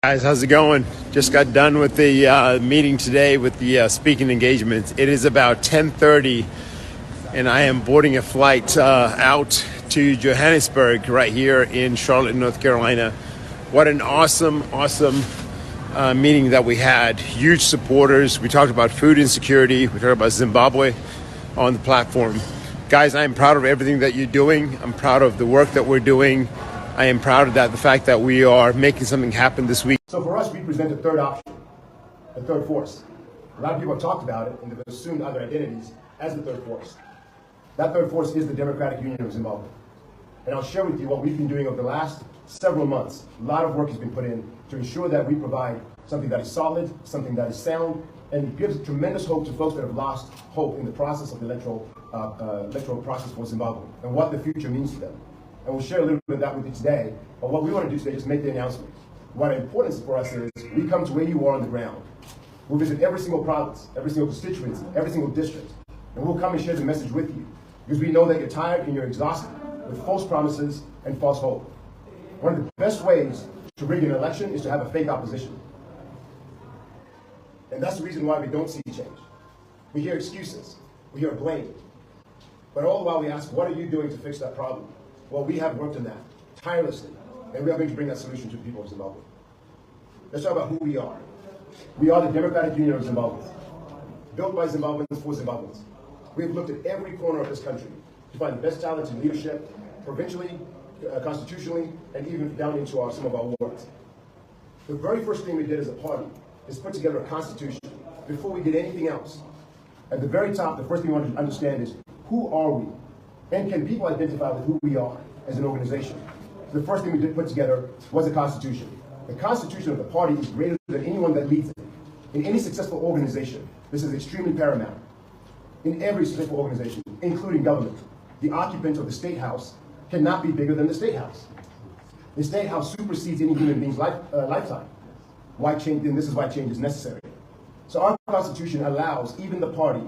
Guys, how's it going? Just got done with the meeting today with the speaking engagements. It is about 10:30 and I am boarding a flight out to Johannesburg right here in Charlotte, North Carolina. What an awesome meeting that we had. Huge supporters. We talked about food insecurity. We talked about Zimbabwe on the platform. Guys, I am proud of everything that you're doing. I'm proud of the work that we're doing. I am proud of the fact that we are making something happen this week. So for us, we present a third option, a third force. A lot of people have talked about it and they've assumed other identities as the third force. That third force is the Democratic Union of Zimbabwe. And I'll share with you what we've been doing over the last several months. A lot of work has been put in to ensure that we provide something that is solid, something that is sound, and gives tremendous hope to folks that have lost hope in the process of the electoral process for Zimbabwe and what the future means to them. And we'll share a little bit of that with you today. But what we want to do today is make the announcement. What importance for us is we come to where you are on the ground. We'll visit every single province, every single constituency, every single district. And we'll come and share the message with you. Because we know that you're tired and you're exhausted with false promises and false hope. One of the best ways to rig an election is to have a fake opposition. And that's the reason why we don't see change. We hear excuses. We hear blame. But all the while we ask, what are you doing to fix that problem? Well, we have worked on that tirelessly, and we are going to bring that solution to the people of Zimbabwe. Let's talk about who we are. We are the Democratic Union of Zimbabwe, built by Zimbabweans for Zimbabweans. We have looked at every corner of this country to find the best talents in leadership, provincially, constitutionally, and even down into some of our wards. The very first thing we did as a party is put together a constitution before we did anything else. At the very top, the first thing we want to understand is, who are we? And can people identify with who we are as an organization? The first thing we did put together was a constitution. The constitution of the party is greater than anyone that leads it. In any successful organization, this is extremely paramount. In every successful organization, including government, the occupant of the State House cannot be bigger than the State House. The State House supersedes any human being's lifetime. Why change? Then this is why change is necessary. So our constitution allows even the party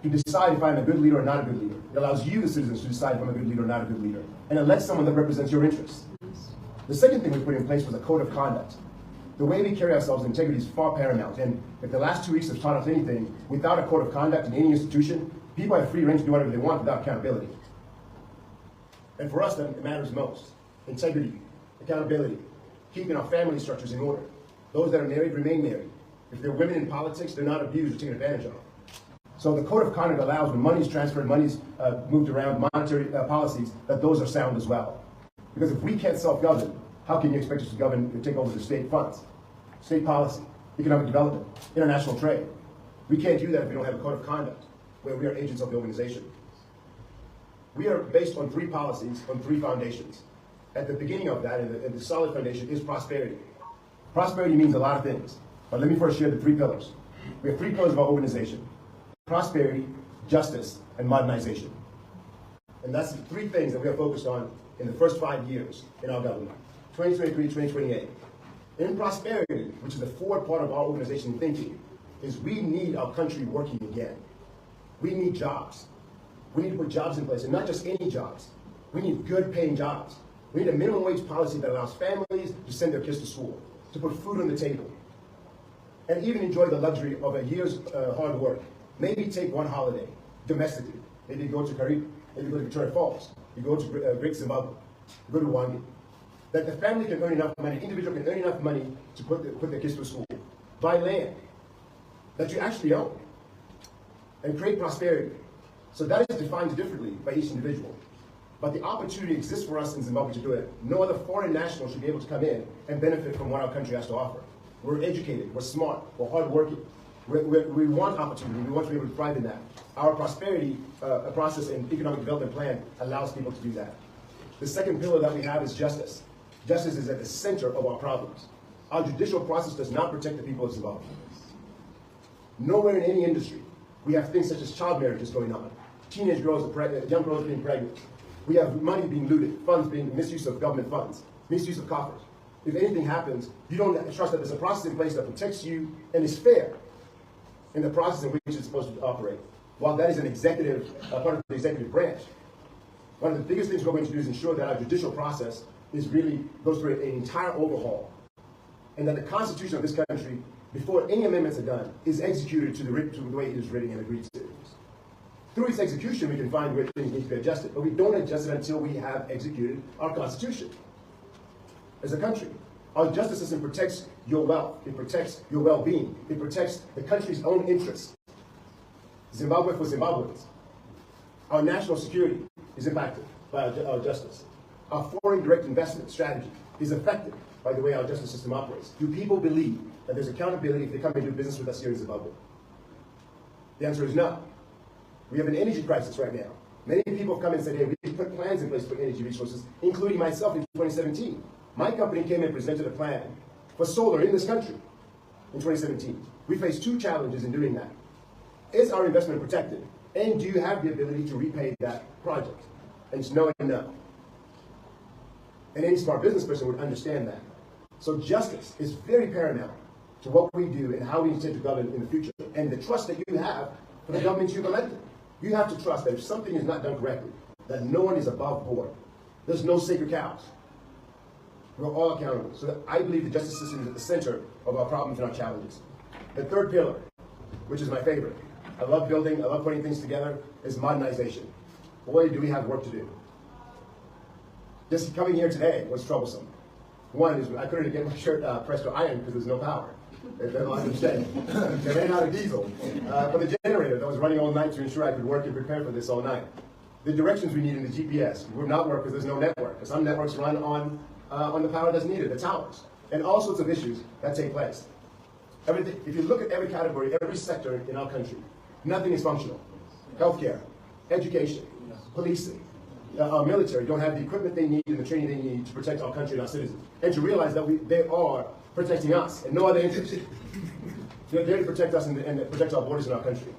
to decide if I'm a good leader or not a good leader. It allows you, the citizens, to decide if I'm a good leader or not a good leader. And elect someone that represents your interests. The second thing we put in place was a code of conduct. The way we carry ourselves, integrity is far paramount. And if the last 2 weeks have taught us anything, without a code of conduct in any institution, people have free range to do whatever they want without accountability. And for us, that matters most. Integrity, accountability, keeping our family structures in order. Those that are married remain married. If they're women in politics, they're not abused or taken advantage of. So the code of conduct allows when money is transferred, money is moved around, monetary policies, that those are sound as well. Because if we can't self-govern, how can you expect us to govern and take over the state funds, state policy, economic development, international trade? We can't do that if we don't have a code of conduct where we are agents of the organization. We are based on 3 policies, on 3 foundations. At the beginning of that, and the solid foundation, is prosperity. Prosperity means a lot of things, but let me first share the 3 pillars. We have 3 pillars of our organization: prosperity, justice, and modernization. And that's the 3 things that we are focused on in the first 5 years in our government, 2023, 2028. In prosperity, which is the forward part of our organization thinking, is we need our country working again. We need jobs. We need to put jobs in place, and not just any jobs. We need good paying jobs. We need a minimum wage policy that allows families to send their kids to school, to put food on the table, and even enjoy the luxury of a year's hard work. Maybe take one holiday domestically. Maybe go to Caribbean, maybe go to Victoria Falls, you go to Great Zimbabwe, you go to Wangi. That the family can earn enough money, the individual can earn enough money to put their kids to school. Buy land that you actually own and create prosperity. So that is defined differently by each individual. But the opportunity exists for us in Zimbabwe to do it. No other foreign national should be able to come in and benefit from what our country has to offer. We're educated, we're smart, we're hardworking. We want opportunity, we want to be able to thrive in that. Our prosperity process and economic development plan allows people to do that. The second pillar that we have is justice. Justice is at the center of our problems. Our judicial process does not protect the people of Zimbabwe. Nowhere in any industry, we have things such as child marriages going on. Teenage girls are pregnant, young girls being pregnant. We have money being looted, funds being misuse of government funds, misuse of coffers. If anything happens, you don't trust that there's a process in place that protects you and is fair in the process in which it's supposed to operate. While that is an executive, part of the executive branch, one of the biggest things we're going to do is ensure that our judicial process is really goes through an entire overhaul and that the Constitution of this country, before any amendments are done, is executed to the way it is written and agreed to. Through its execution, we can find where things need to be adjusted, but we don't adjust it until we have executed our Constitution as a country. Our justice system protects your wealth, it protects your well-being, it protects the country's own interests. Zimbabwe for Zimbabweans. Our national security is impacted by our justice. Our foreign direct investment strategy is affected by the way our justice system operates. Do people believe that there's accountability if they come and do business with us here in Zimbabwe? The answer is no. We have an energy crisis right now. Many people have come and said, hey, we put plans in place for energy resources, including myself in 2017. My company came and presented a plan for solar in this country in 2017. We faced two challenges in doing that. Is our investment protected? And do you have the ability to repay that project? And it's no and no. And any smart business person would understand that. So justice is very paramount to what we do and how we intend to govern in the future. And the trust that you have for the government you've elected. You have to trust that if something is not done correctly, that no one is above board. There's no sacred cows. We're all accountable. So that I believe the justice system is at the center of our problems and our challenges. The third pillar, which is my favorite, I love building, I love putting things together, is modernization. Boy, do we have work to do. Just coming here today was troublesome. One is I couldn't get my shirt pressed or ironed because there's no power. They don't understand. They ran out of diesel. For the generator that was running all night to ensure I could work and prepare for this all night. The directions we need in the GPS would not work because there's no network. Because some networks run on the power that's needed, the towers. And all sorts of issues that take place. Everything, if you look at every category, every sector in our country, nothing is functional. Healthcare, education, policing, our military don't have the equipment they need and the training they need to protect our country and our citizens. And to realize that they are protecting us and no other interest. They're there to protect us and protect our borders in our country.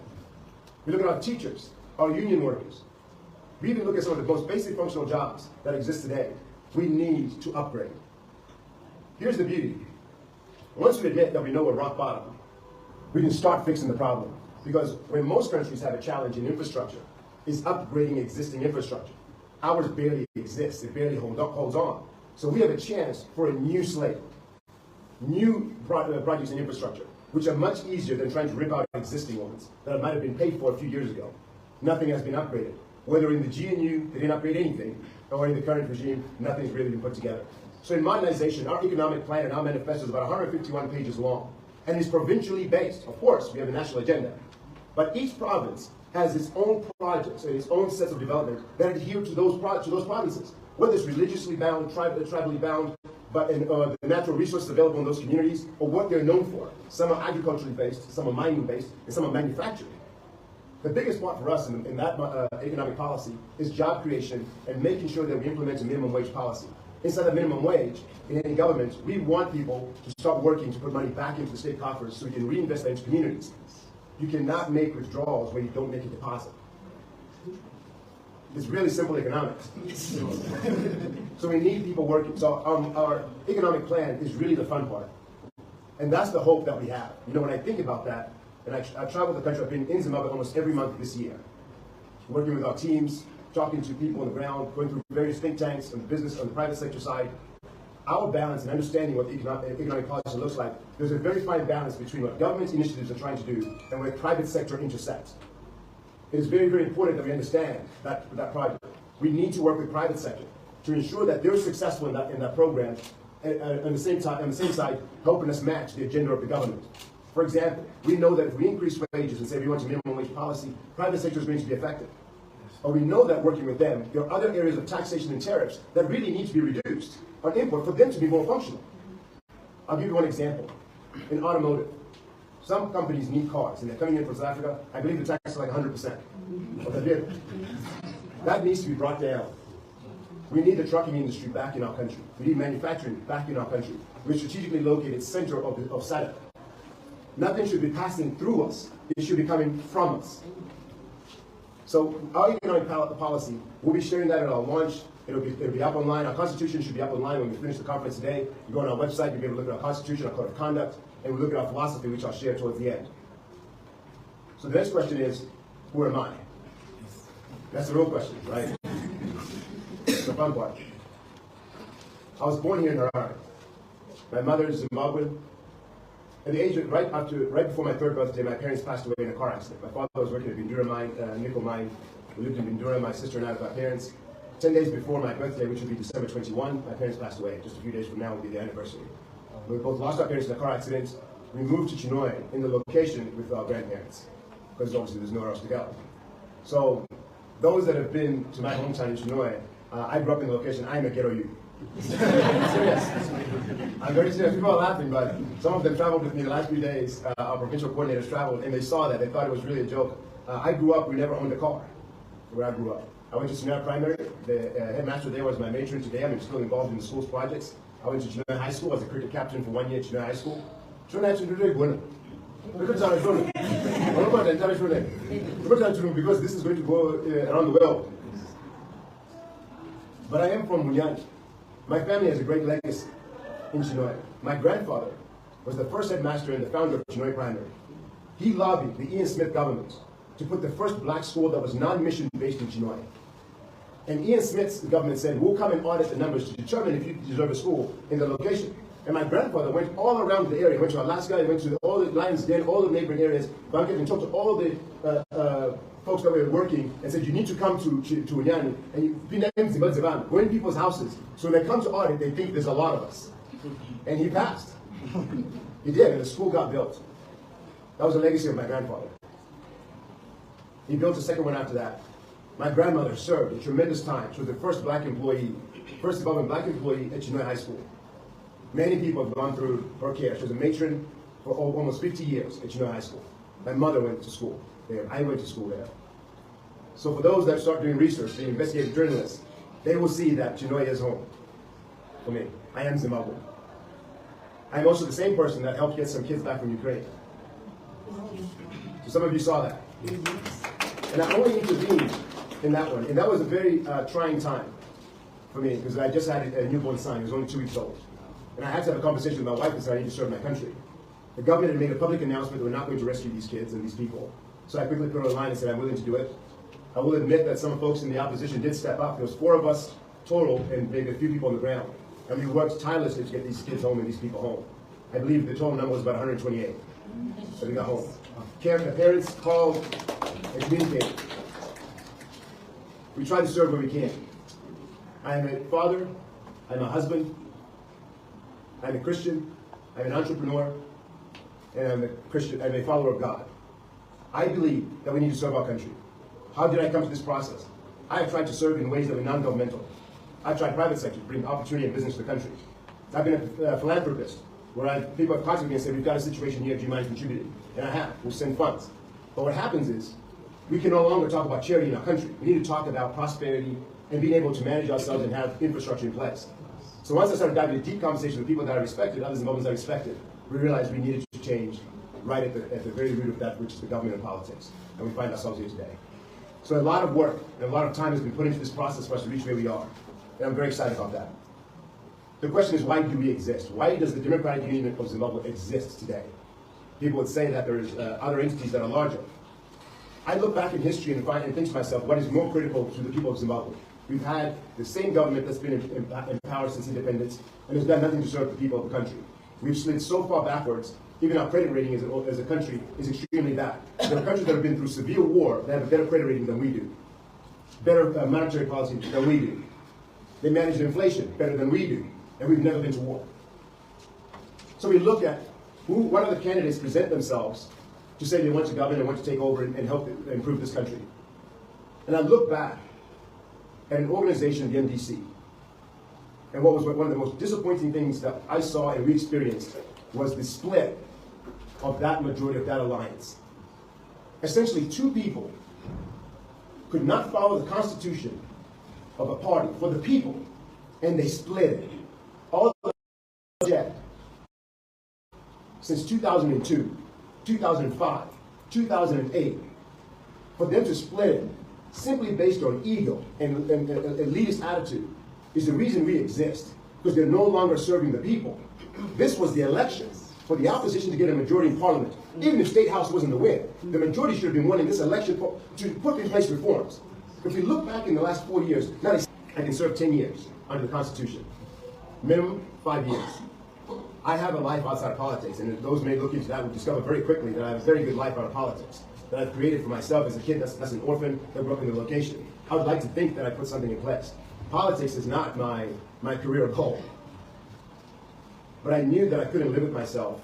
We look at our teachers, our union workers. We even look at some of the most basic functional jobs that exist today. We need to upgrade. Here's the beauty. Once we admit that we know we're rock bottom, we can start fixing the problem. Because when most countries have a challenge in infrastructure, is upgrading existing infrastructure. Ours barely exists, it barely holds on. So we have a chance for a new slate, new projects in infrastructure, which are much easier than trying to rip out existing ones that might have been paid for a few years ago. Nothing has been upgraded. Whether in the GNU, they didn't upgrade anything, or in the current regime, nothing's really been put together. So in modernization, our economic plan and our manifesto is about 151 pages long, and is provincially based. Of course, we have a national agenda, but each province has its own projects and its own sets of development that adhere to those provinces, whether it's religiously bound, tribally bound, but in, the natural resources available in those communities, or what they're known for. Some are agriculturally based, some are mining based, and some are manufacturing. The biggest part for us in that economic policy is job creation and making sure that we implement a minimum wage policy. Instead of minimum wage, in any government, we want people to start working to put money back into the state coffers so we can reinvest that into communities. You cannot make withdrawals where you don't make a deposit. It's really simple economics. So we need people working. So our economic plan is really the fun part. And that's the hope that we have. You know, when I think about that, and I travel the country, I've been in Zimbabwe almost every month this year, working with our teams, talking to people on the ground, going through various think tanks on the business, on the private sector side. Our balance and understanding what the economic policy looks like, there's a very fine balance between what government initiatives are trying to do and where private sector intersects. It is very, very important that we understand that project. We need to work with private sector to ensure that they're successful in that program, and on the same side, helping us match the agenda of the government. For example, we know that if we increase wages and say we want a minimum wage policy, private sector is going to be affected. But we know that working with them, there are other areas of taxation and tariffs that really need to be reduced on import for them to be more functional. I'll give you one example. In automotive, some companies need cars, and they're coming in from South Africa. I believe the tax is like 100% of the vehicle. That needs to be brought down. We need the trucking industry back in our country. We need manufacturing back in our country. We're strategically located center of SADC. Nothing should be passing through us. It should be coming from us. So our economic policy, we'll be sharing that at our launch. It'll be up online. Our Constitution should be up online when we finish the conference today. You go on our website, you'll be able to look at our Constitution, our Code of Conduct, and we'll look at our philosophy, which I'll share towards the end. So the next question is, who am I? That's the real question, right? It's the fun part. I was born here in Harare. My mother is Zimbabwean. At the age of, right before my third birthday, my parents passed away in a car accident. My father was working at Bindura mine, nickel mine. We lived in Bindura, my sister and I with our parents. 10 days before my birthday, which would be December 21, my parents passed away. Just a few days from now will be the anniversary. We both lost our parents in a car accident. We moved to Chinoy in the location with our grandparents, because obviously there's nowhere else to go. So those that have been to my hometown in Chinoy, I grew up in the location. I'm a ghetto youth. Serious. I'm very serious. People are laughing, but some of them traveled with me the last few days. Our provincial coordinators traveled, and they saw that. They thought it was really a joke. I grew up, we never owned a car where I grew up. I went to Chinoy Primary. The headmaster there was my matron today. I'm still involved in the school's projects. I went to Chinoy High School as a cricket captain for 1 year at Chinoy High School. Chinoy because this is going to go around the world. But I am from Munyani. My family has a great legacy in Chinoy. My grandfather was the first headmaster and the founder of Chinoy Primary. He lobbied the Ian Smith government to put the first black school that was non-mission based in Chinoy. And Ian Smith's government said, we'll come and audit the numbers to determine if you deserve a school in the location. And my grandfather went all around the area. He went to Alaska, he went to all the Lions Den, all the neighboring areas, and talked to all the folks that were working and said, you need to come to Unyani and go in people's houses. So when they come to audit, they think there's a lot of us. And he passed. He did, and the school got built. That was the legacy of my grandfather. He built a second one after that. My grandmother served a tremendous time. She was the first black employee, first Zimbabwean black employee at Chinoy High School. Many people have gone through her care. She was a matron for almost 50 years at Chinoy High School. My mother went to school there. I went to school there. So for those that start doing research, the investigative journalists, they will see that Chinoy is home for me. I am Zimbabwean. I'm also the same person that helped get some kids back from Ukraine. So some of you saw that. And I only intervened in that one. And that was a very trying time for me because I just had a newborn son. He was only 2 weeks old. And I had to have a conversation with my wife and said, I need to serve my country. The government had made a public announcement that we're not going to rescue these kids and these people. So I quickly put on a line and said, I'm willing to do it. I will admit that some folks in the opposition did step up. There was 4 of us total and maybe a few people on the ground. And we worked tirelessly to get these kids home and these people home. I believe the total number was about 128 that we got home. The parents called and communicated. We try to serve where we can. I am a father, I'm a husband, I'm a Christian, I'm an entrepreneur, and I'm a follower of God. I believe that we need to serve our country. How did I come to this process? I have tried to serve in ways that were non-governmental. I've tried private sector to bring opportunity and business to the country. I've been a philanthropist, where people have contacted me and said, we've got a situation here, do you mind contributing? And I have, we'll send funds. But what happens is, we can no longer talk about charity in our country. We need to talk about prosperity and being able to manage ourselves and have infrastructure in place. So once I started diving into deep conversation with people that I respected, others Zimbabweans I respected, we realized we needed to change right at the very root of that, which is the government and politics. And we find ourselves here today. So a lot of work and a lot of time has been put into this process for us to reach where we are. And I'm very excited about that. The question is, why do we exist? Why does the Democratic Union of Zimbabwe exist today? People would say that there's other entities that are larger. I look back in history and think to myself, what is more critical to the people of Zimbabwe? We've had the same government that's been in power since independence, and has done nothing to serve the people of the country. We've slid so far backwards, even our credit rating as a country is extremely bad. There are countries that have been through severe war that have a better credit rating than we do, better monetary policy than we do. They manage inflation better than we do, and we've never been to war. So we look at what other candidates present themselves to say they want to govern and want to take over and help improve this country. And I look back at an organization, the MDC, and what was one of the most disappointing things that I saw and we experienced was the split of that majority of that alliance. Essentially, 2 people could not follow the constitution of a party for the people, and they split it. All the project since 2002, 2005, 2008, for them to split it simply based on ego and elitist attitude is the reason we exist, because they're no longer serving the people. This was the election for the opposition to get a majority in parliament. Even if State House wasn't the win, the majority should have been winning this election to put in place reforms. If we look back in the last 4 years, now I can serve 10 years under the Constitution. Minimum 5 years. I have a life outside of politics, and those may look into that will discover very quickly that I have a very good life out of politics that I've created for myself as a kid that's an orphan that grew up in the location. I would like to think that I put something in place. Politics is not my career goal. But I knew that I couldn't live with myself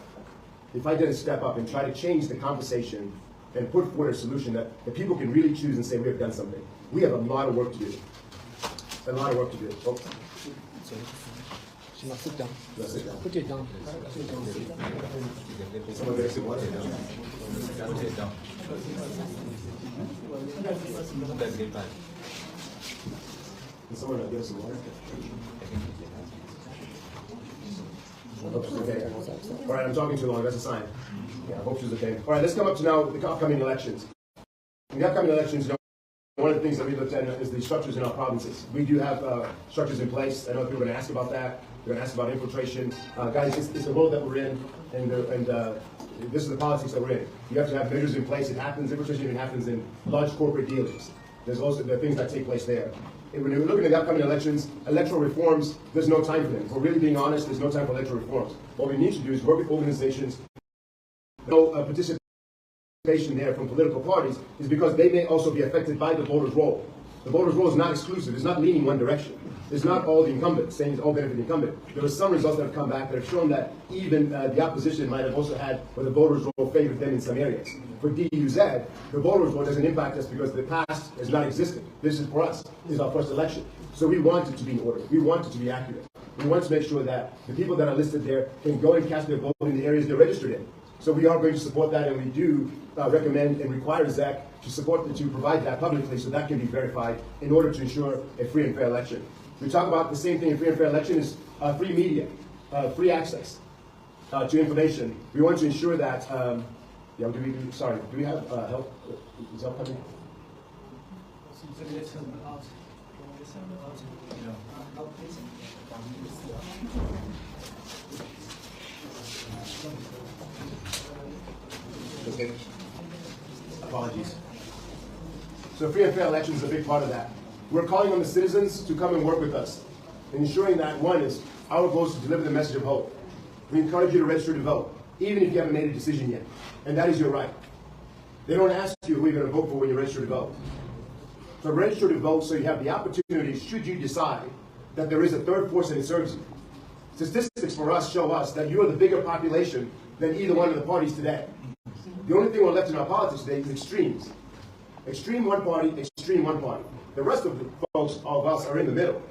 if I didn't step up and try to change the conversation and put forward a solution that people can really choose and say we have done something. We have a lot of work to do. A lot of work to do. Oh. Sit down. Sit down. Put it down. Someone gonna sit water? Put it down. Can someone get us some water? I hope she's okay. All right, I'm talking too long. That's a sign. Yeah, I hope she's okay. All right, let's come up to now the upcoming elections. In the upcoming elections, one of the things that we looked at is the structures in our provinces. We do have structures in place. I know people are going to ask about that. They're going to ask about infiltration. Guys, it's the world that we're in, and this is the politics that we're in. You have to have measures in place. It happens. Infiltration even happens in large corporate dealings. There's also the things that take place there. And when we're looking at the upcoming elections, electoral reforms, there's no time for them. If we're really being honest, there's no time for electoral reforms. What we need to do is work with organizations. No participation there from political parties is because they may also be affected by the voters' roll. The voters' roll is not exclusive. It's not leaning one direction. It's not all the incumbents saying it's all benefit the incumbent. There are some results that have come back that have shown that even the opposition might have also had where the voters' roll favored them in some areas. For DUZ, the voters' roll doesn't impact us because the past has not existed. This is for us. This is our first election. So we want it to be in order. We want it to be accurate. We want to make sure that the people that are listed there can go and cast their vote in the areas they're registered in. So we are going to support that, and we do recommend and require ZEC to provide that publicly so that can be verified in order to ensure a free and fair election. We talk about the same thing in free and fair election is free media, free access to information. We want to ensure that, do we have help? Is help coming? Okay. Apologies. So free and fair elections is a big part of that. We're calling on the citizens to come and work with us, and ensuring that one is our goal is to deliver the message of hope. We encourage you to register to vote, even if you haven't made a decision yet, and that is your right. They don't ask you who you're going to vote for when you register to vote. So register to vote so you have the opportunity, should you decide that there is a third force that serves you. Statistics for us show us that you are the bigger population than either one of the parties today. The only thing we're left in our politics today is extremes. Extreme one party, extreme one party. The rest of the folks, all of us, are in the middle.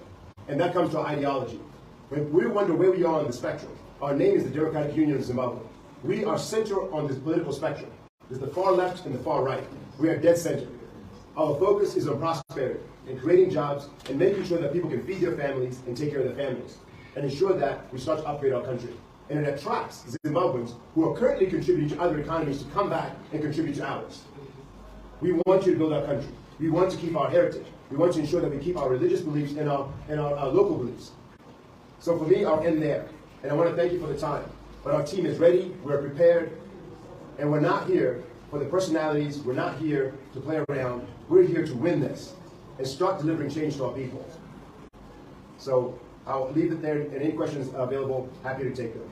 And that comes to our ideology. When we wonder where we are on the spectrum, our name is the Democratic Union of Zimbabwe. We are center on this political spectrum. There's the far left and the far right. We are dead center. Our focus is on prosperity and creating jobs and making sure that people can feed their families and take care of their families, and ensure that we start to upgrade our country. And it attracts Zimbabweans who are currently contributing to other economies to come back and contribute to ours. We want you to build our country. We want to keep our heritage. We want to ensure that we keep our religious beliefs and our local beliefs. So for me, I'll end there. And I want to thank you for the time. But our team is ready, we're prepared, and we're not here for the personalities, we're not here to play around. We're here to win this and start delivering change to our people. So I'll leave it there, and any questions available, happy to take them.